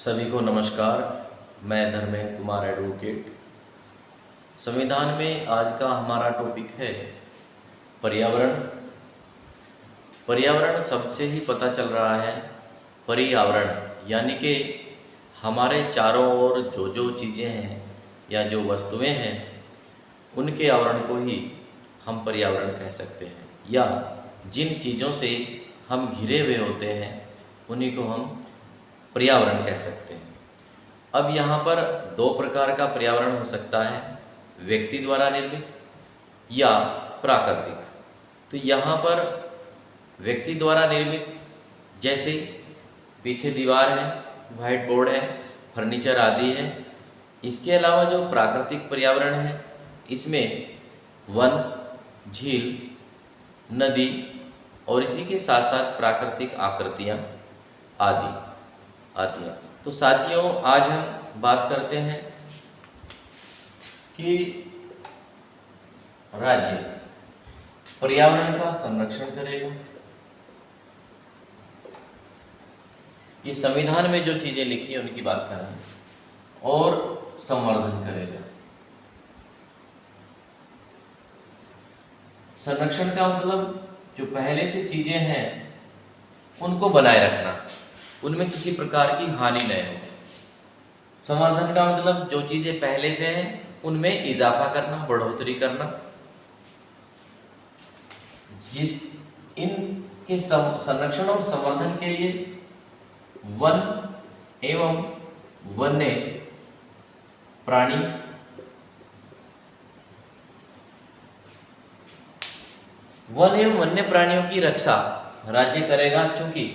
सभी को नमस्कार। मैं धर्मेंद्र कुमार एडवोकेट। संविधान में आज का हमारा टॉपिक है पर्यावरण। पर्यावरण शब्द से ही पता चल रहा है पर्यावरण यानी कि हमारे चारों ओर जो जो चीज़ें हैं या जो वस्तुएं हैं उनके आवरण को ही हम पर्यावरण कह सकते हैं, या जिन चीज़ों से हम घिरे हुए होते हैं उन्हीं को हम पर्यावरण कह सकते हैं। अब यहाँ पर दो प्रकार का पर्यावरण हो सकता है, व्यक्ति द्वारा निर्मित या प्राकृतिक। तो यहाँ पर व्यक्ति द्वारा निर्मित जैसे पीछे दीवार है, व्हाइट बोर्ड है, फर्नीचर आदि है। इसके अलावा जो प्राकृतिक पर्यावरण है इसमें वन, झील, नदी और इसी के साथ साथ प्राकृतिक आकृतियाँ आदि आती हैं। तो साथियों, आज हम बात करते हैं कि राज्य पर्यावरण का संरक्षण करेगा। ये संविधान में जो चीजें लिखी है उनकी बात कर रहे हैं, और संवर्धन करेगा। संरक्षण का मतलब जो पहले से चीजें हैं उनको बनाए रखना, उनमें किसी प्रकार की हानि न हो। संवर्धन का मतलब जो चीजें पहले से हैं उनमें इजाफा करना, बढ़ोतरी करना। जिस इनके संरक्षण और संवर्धन के लिए वन एवं वन्य प्राणी वन एवं वन्य प्राणियों की रक्षा राज्य करेगा। चूंकि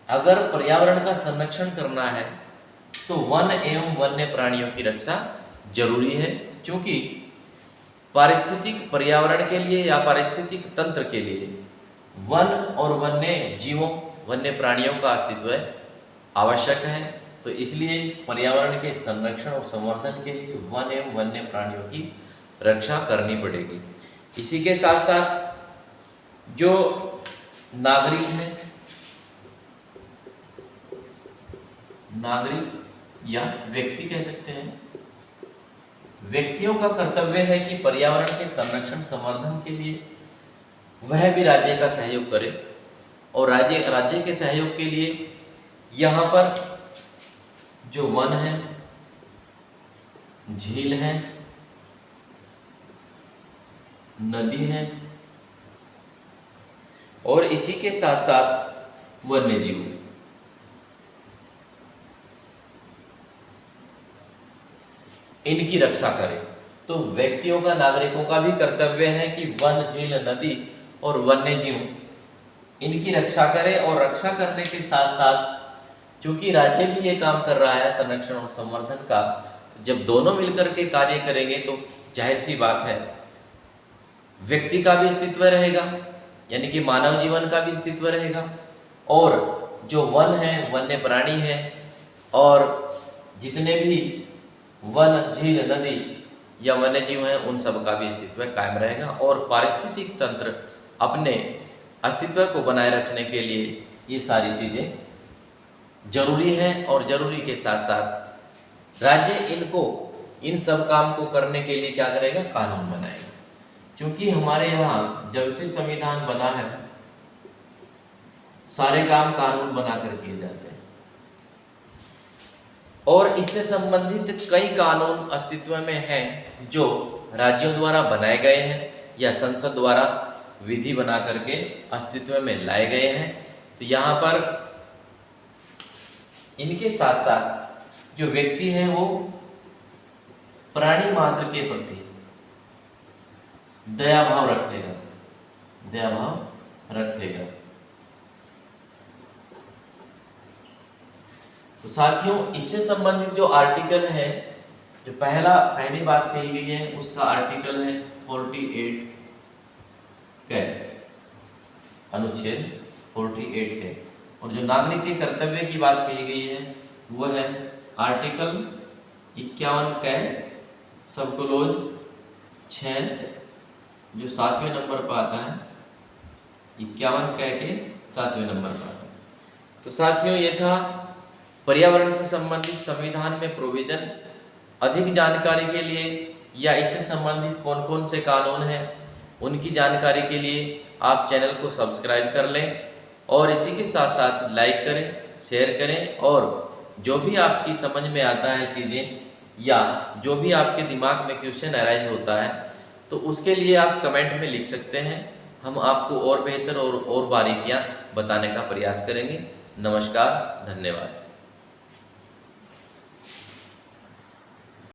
अगर पर्यावरण का संरक्षण करना है तो वन एवं वन्य प्राणियों की रक्षा जरूरी है, क्योंकि पारिस्थितिक पर्यावरण के लिए या पारिस्थितिक तंत्र के लिए वन और वन्य जीवों, वन्य प्राणियों का अस्तित्व आवश्यक है। तो इसलिए पर्यावरण के संरक्षण और संवर्धन के लिए वन एवं वन्य प्राणियों की रक्षा करनी पड़ेगी। इसी के साथ साथ जो नागरिक हैं, नागरिक या व्यक्ति कह सकते हैं, व्यक्तियों का कर्तव्य है कि पर्यावरण के संरक्षण संवर्धन के लिए वह भी राज्य का सहयोग करे। और राज्य के सहयोग के लिए यहाँ पर जो वन है, झील है, नदी है और इसी के साथ साथ वन्य जीव, इनकी रक्षा करें। तो व्यक्तियों का, नागरिकों का भी कर्तव्य है कि वन, झील, नदी और वन्य जीव इनकी रक्षा करें। और रक्षा करने के साथ साथ चूंकि राज्य भी ये काम कर रहा है संरक्षण और संवर्धन का, तो जब दोनों मिलकर के कार्य करेंगे तो जाहिर सी बात है व्यक्ति का भी अस्तित्व रहेगा, यानी कि मानव जीवन का भी अस्तित्व रहेगा, और जो वन है, वन्य प्राणी है और जितने भी वन, झील, नदी या वन्य जीव हैं उन सब का भी अस्तित्व कायम रहेगा। और पारिस्थितिक तंत्र अपने अस्तित्व को बनाए रखने के लिए ये सारी चीजें जरूरी हैं। और जरूरी के साथ साथ राज्य इन सब काम को करने के लिए क्या करेगा? कानून बनाएगा। क्योंकि हमारे यहाँ जब से संविधान बना है सारे काम कानून बनाकर किए जाते हैं, और इससे संबंधित कई कानून अस्तित्व में हैं जो राज्यों द्वारा बनाए गए हैं या संसद द्वारा विधि बना करके अस्तित्व में लाए गए हैं। तो यहाँ पर इनके साथ साथ जो व्यक्ति है वो प्राणी मात्र के प्रति दया भाव रखेगा। तो साथियों, इससे संबंधित जो आर्टिकल है, जो पहली बात कही गई है उसका आर्टिकल है 48 के, अनुच्छेद 48 के। और जो नागरिक के कर्तव्य की बात कही गई है वो है आर्टिकल 51 के सब क्लोज 6, जो 7वें नंबर पर आता है। 51 के 7वें नंबर पर। तो साथियों, ये था पर्यावरण से संबंधित संविधान में प्रोविजन, अधिक जानकारी के लिए या इससे संबंधित कौन कौन से कानून हैं उनकी जानकारी के लिए आप चैनल को सब्सक्राइब कर लें और इसी के साथ साथ लाइक करें, शेयर करें और जो भी आपकी समझ में आता है चीज़ें या जो भी आपके दिमाग में क्वेश्चन अराइज होता है तो उसके लिए आप कमेंट में लिख सकते हैं। हम आपको और बेहतर और बारीकियां बताने का प्रयास करेंगे। नमस्कार, धन्यवाद।